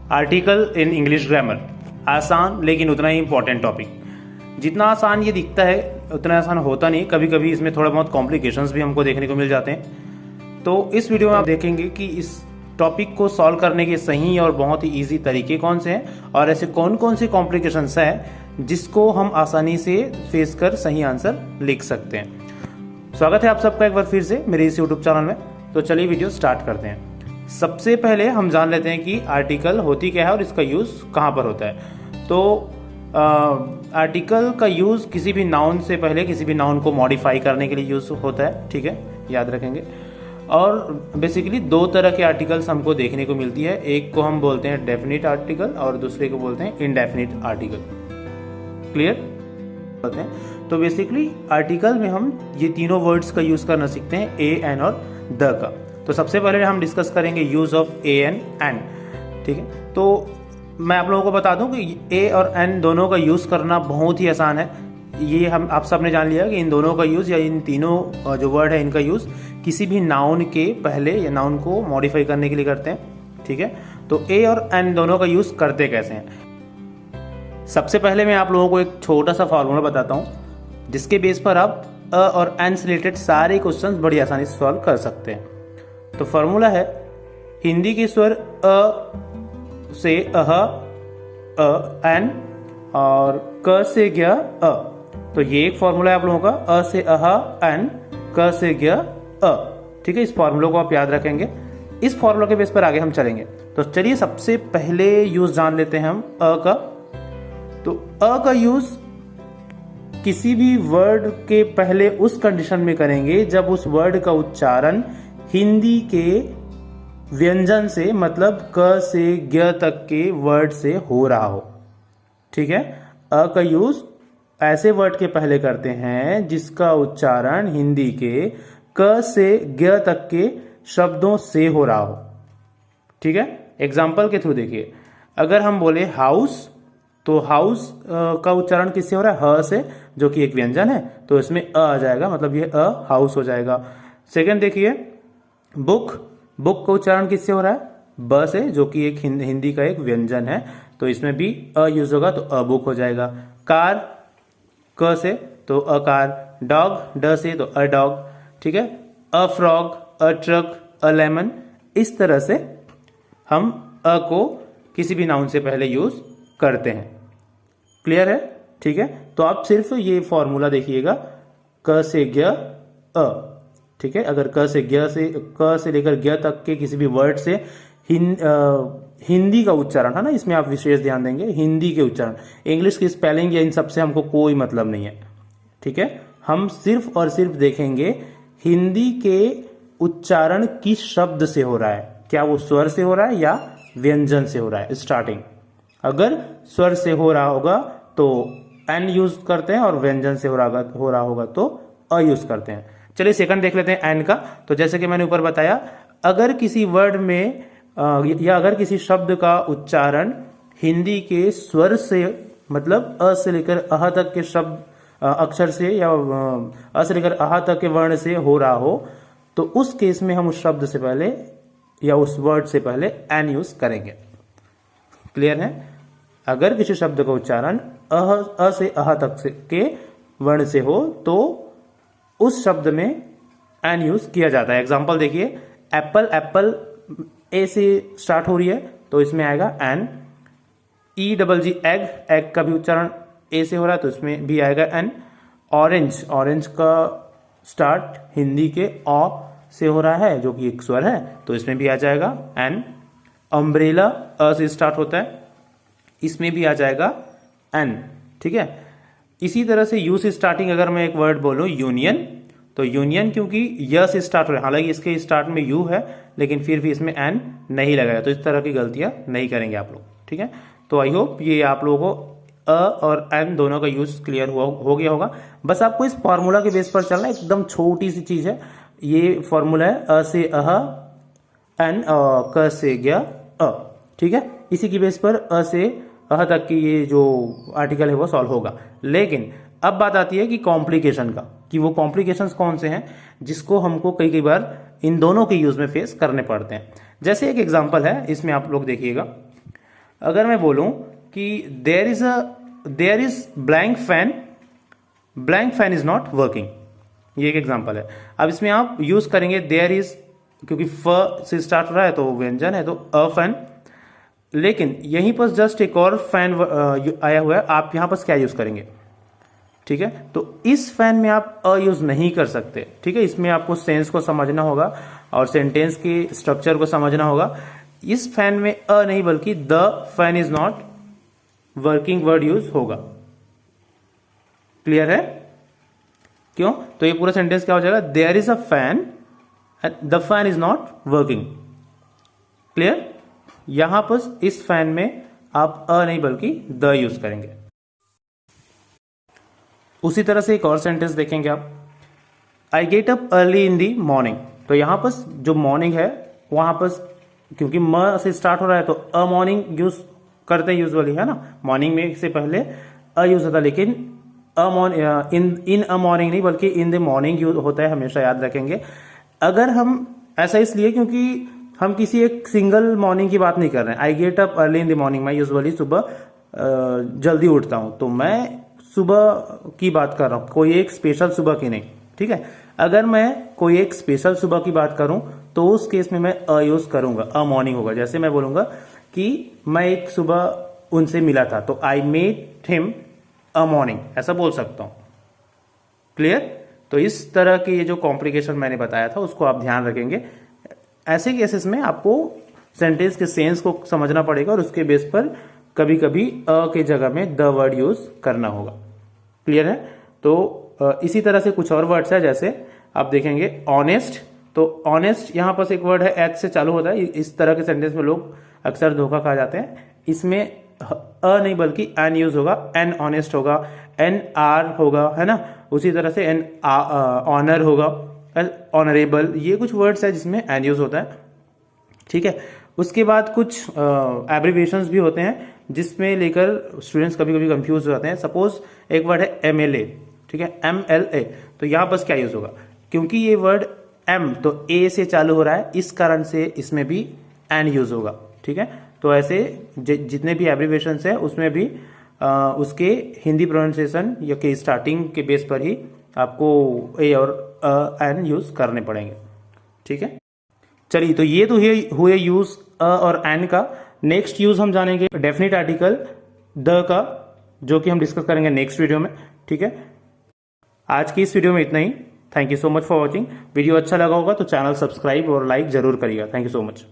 Article in English grammar, आसान लेकिन उतना ही इंपॉर्टेंट टॉपिक। जितना आसान ये दिखता है उतना आसान होता नहीं, कभी कभी इसमें थोड़ा बहुत कॉम्प्लिकेशंस भी हमको देखने को मिल जाते हैं। तो इस वीडियो में आप देखेंगे कि इस टॉपिक को सॉल्व करने के सही और बहुत ही ईजी तरीके कौन से हैं और ऐसे कौन कौन से कॉम्प्लिकेशंस हैं जिसको हम आसानी से फेस कर सही आंसर लिख सकते हैं। स्वागत है आप सबका एक बार फिर से मेरे इस यूट्यूब चैनल में। तो चलिए वीडियो स्टार्ट करते हैं। सबसे पहले हम जान लेते हैं कि आर्टिकल होती क्या है और इसका यूज कहाँ पर होता है। तो आर्टिकल का यूज किसी भी नाउन से पहले किसी भी नाउन को मॉडिफाई करने के लिए यूज होता है, ठीक है, याद रखेंगे। और बेसिकली दो तरह के आर्टिकल्स हमको देखने को मिलती है, एक को हम बोलते हैं डेफिनिट आर्टिकल और दूसरे को बोलते हैं इनडेफिनिट आर्टिकल। क्लियर बोलते हैं। तो बेसिकली आर्टिकल में हम ये तीनों वर्ड्स का यूज करना सीखते हैं, ए, एन और द का। तो सबसे पहले हम डिस्कस करेंगे यूज ऑफ ए एन, ठीक है। तो मैं आप लोगों को बता दूं कि ए और एन दोनों का यूज करना बहुत ही आसान है। ये हम आप सबने जान लिया कि इन दोनों का यूज या इन तीनों जो वर्ड है इनका यूज किसी भी नाउन के पहले या नाउन को मॉडिफाई करने के लिए करते हैं, ठीक है। तो ए और एन दोनों का यूज करते कैसे हैं। सबसे पहले मैं आप लोगों को एक छोटा सा फॉर्मूला बताता हूं जिसके बेस पर आप अ और एन से रिलेटेड सारे क्वेश्चंस बड़ी आसानी से सॉल्व कर सकते हैं। तो फॉर्मूला है हिंदी के स्वर अ से अह, एन और क से ग अ। तो ये एक फॉर्मूला है आप लोगों का, अ से अह एन, क से ग अ, ठीक है। इस फॉर्मूला को आप याद रखेंगे। इस फॉर्मूला के बेस पर आगे हम चलेंगे। तो चलिए सबसे पहले यूज जान लेते हैं हम अ का। तो अ का यूज किसी भी वर्ड के पहले उस कंडीशन में करेंगे जब उस वर्ड का उच्चारण हिंदी के व्यंजन से, मतलब क से ग तक के वर्ड से हो रहा हो, ठीक है। अ का यूज ऐसे वर्ड के पहले करते हैं जिसका उच्चारण हिंदी के क से ग तक के शब्दों से हो रहा हो, ठीक है। एग्जाम्पल के थ्रू देखिए, अगर हम बोले हाउस, तो हाउस का उच्चारण किससे हो रहा है, ह से, जो कि एक व्यंजन है, तो इसमें अ आ जाएगा, मतलब ये अ हाउस हो जाएगा। सेकंड देखिए, बुक, बुक का उच्चारण किससे हो रहा है, ब से, जो कि एक हिंदी का एक व्यंजन है, तो इसमें भी अ यूज होगा, तो अ बुक हो जाएगा। कार, क से, तो अ कार। डॉग, ड से, तो अ डॉग, ठीक है। A frog, a truck, a lemon. इस तरह से हम अ को किसी भी नाउन से पहले यूज करते हैं। क्लियर है, ठीक है। तो आप सिर्फ ये फॉर्मूला देखिएगा, क से ग अ, ठीक है। अगर क से लेकर ग तक के किसी भी वर्ड से हिंदी का उच्चारण है ना, इसमें आप विशेष ध्यान देंगे, हिंदी के उच्चारण, इंग्लिश की स्पेलिंग या इन सब से हमको कोई मतलब नहीं है, ठीक है। हम सिर्फ और सिर्फ देखेंगे हिंदी के उच्चारण किस शब्द से हो रहा है, क्या वो स्वर से हो रहा है या व्यंजन से हो रहा है स्टार्टिंग। अगर स्वर से हो रहा होगा तो एन यूज करते हैं और व्यंजन से हो रहा होगा तो अ यूज करते हैं। चलिए सेकंड देख लेते हैं एन का। तो जैसे कि मैंने ऊपर बताया, अगर किसी वर्ड में या अगर किसी शब्द का उच्चारण हिंदी के स्वर से, मतलब अ से लेकर अह तक के शब्द अक्षर से या अ से लेकर अह तक के वर्ण से हो रहा हो, तो उस केस में हम उस शब्द से पहले या उस वर्ड से पहले एन यूज करेंगे। क्लियर है। अगर किसी शब्द का उच्चारण अ से अह तक के वर्ण से हो तो उस शब्द में एन यूज किया जाता है। एग्जांपल देखिए, एप्पल, एप्पल ए से स्टार्ट हो रही है तो इसमें आएगा N. E double G, egg, egg का भी उच्चारण ए से हो रहा है तो इसमें भी आएगा एन। ऑरेंज, ऑरेंज का स्टार्ट हिंदी के अ से हो रहा है जो कि एक स्वर है, तो इसमें भी आ जाएगा एन। अम्ब्रेला अ से स्टार्ट होता है, इसमें भी आ जाएगा एन, ठीक है। इसी तरह से यू से स्टार्टिंग अगर मैं एक वर्ड बोलूं यूनियन, तो यूनियन क्योंकि य से स्टार्ट हो रहा है, हालांकि इसके स्टार्ट में यू है लेकिन फिर भी इसमें एन नहीं लगाया, तो इस तरह की गलतियां नहीं करेंगे आप लोग, ठीक है। तो आई होप ये आप लोगों को अ और एन दोनों का यूज क्लियर हो गया होगा। बस आपको इस फॉर्मूला के बेस पर चलना है, एकदम छोटी सी चीज है। ये फॉर्मूला है अ से अह, एन, क से ग अ, ठीक है। इसी की बेस पर अ से अह तक की ये जो आर्टिकल है वो सॉल्व होगा। लेकिन अब बात आती है कि कॉम्प्लिकेशन का, कि वो कॉम्प्लिकेशंस कौन से हैं जिसको हमको कई कई बार इन दोनों के यूज में फेस करने पड़ते हैं। जैसे एक एग्जांपल है, इसमें आप लोग देखिएगा, अगर मैं बोलूं कि there is blank fan is not working, ये एक एग्जांपल है। अब इसमें आप यूज करेंगे देयर इज, क्योंकि फ से स्टार्ट हो रहा है तो व्यंजन है, तो अ फैन। लेकिन यहीं पर जस्ट एक और फैन आया हुआ है, आप यहां पर क्या यूज करेंगे? ठीक है, तो इस फैन में आप अ यूज नहीं कर सकते। ठीक है, इसमें आपको सेंस को समझना होगा और सेंटेंस की स्ट्रक्चर को समझना होगा। इस फैन में अ नहीं बल्कि the fan is not working word use होगा। क्लियर है? क्यों? तो ये पूरा सेंटेंस क्या हो जाएगा? There is a fan, the fan is not working. Clear? यहां पर इस फैन में आप अ नहीं बल्कि द यूज करेंगे। उसी तरह से एक और सेंटेंस देखेंगे आप, I get up early in the morning. तो यहां पर जो मॉर्निंग है वहां पर क्योंकि म से स्टार्ट हो रहा है तो अ मॉर्निंग यूज करते हैं यूजुअली, है ना। मॉर्निंग में से पहले अ यूज होता है, लेकिन इन अ मॉर्निंग नहीं बल्कि इन द मॉर्निंग यूज होता है, हमेशा याद रखेंगे। अगर हम ऐसा इसलिए क्योंकि हम किसी एक सिंगल मॉर्निंग की बात नहीं कर रहे हैं। I get up early in the morning, मैं यूजुअली सुबह जल्दी उठता हूं, तो मैं सुबह की बात कर रहा हूं, कोई एक स्पेशल सुबह की नहीं। ठीक है, अगर मैं कोई एक स्पेशल सुबह की बात करूं तो उस केस में मैं अ यूज करूंगा, अ मॉर्निंग होगा। जैसे मैं बोलूंगा कि मैं एक सुबह उनसे मिला था, तो I met him a morning, ऐसा बोल सकता हूं। क्लियर? तो इस तरह के ये जो कॉम्प्लिकेशन मैंने बताया था उसको आप ध्यान रखेंगे। ऐसे केसेस में आपको सेंटेंस के सेंस को समझना पड़ेगा और उसके बेस पर कभी कभी अ के जगह में द वर्ड यूज करना होगा। क्लियर है? तो इसी तरह से कुछ और वर्ड्स है, जैसे आप देखेंगे ऑनेस्ट। तो ऑनेस्ट यहां पर एक वर्ड है, एच से चालू होता है। इस तरह के सेंटेंस में लोग अक्सर धोखा खा जाते हैं। इसमें अ नहीं बल्कि एन यूज होगा, एन ऑनेस्ट होगा, एन आर होगा, है ना। उसी तरह से एन ऑनर होगा, ऑनरेबल, ये कुछ वर्ड्स है जिसमें एन यूज होता है। ठीक है, उसके बाद कुछ एब्रिविएशंस भी होते हैं जिसमें लेकर स्टूडेंट्स कभी कभी कंफ्यूज हो जाते हैं। सपोज एक वर्ड है MLA, ठीक है, MLA, तो यहां पर क्या यूज होगा? क्योंकि ये वर्ड M तो A से चालू हो रहा है, इस कारण से इसमें भी N यूज होगा। ठीक है, तो ऐसे जितने भी एब्रिविएशंस है उसमें भी उसके हिंदी प्रोनाउंसिएशन या के स्टार्टिंग के बेस पर ही आपको A और N यूज करने पड़ेंगे। ठीक है, चलिए, तो ये तो हुए यूज अ और एन का। नेक्स्ट यूज हम जानेंगे डेफिनेट आर्टिकल द का, जो कि हम डिस्कस करेंगे नेक्स्ट वीडियो में। ठीक है, आज की इस वीडियो में इतना ही। Thank you so much for watching. Video अच्छा लगा होगा तो चैनल सब्सक्राइब और लाइक जरूर करिएगा। Thank you so much.